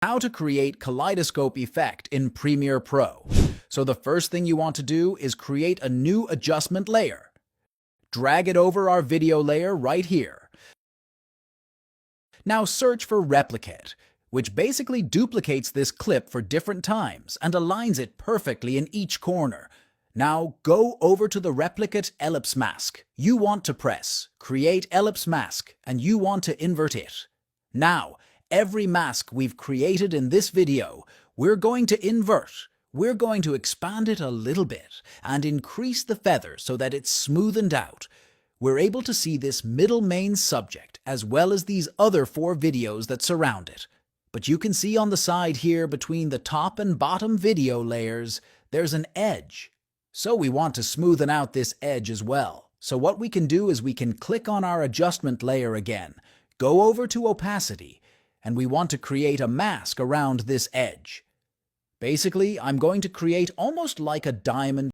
How to create Kaleidoscope effect in Premiere Pro. So the first thing you want to do is create a new adjustment layer. Drag it over our video layer right here. Now search for Replicate, which basically duplicates this clip for different times and aligns it perfectly in each corner. Now go over to the Replicate Ellipse Mask. You want to press Create Ellipse Mask and you want to invert it. Now, every mask we've created in this video, we're going to invert. We're going to expand it a little bit and increase the feather so that it's smoothened out. We're able to see this middle main subject as well as these other 4 videos that surround it. But you can see on the side here between the top and bottom video layers, there's an edge. So we want to smoothen out this edge as well. So what we can do is we can click on our adjustment layer again, go over to opacity, and we want to create a mask around this edge. Basically, I'm going to create almost like a diamond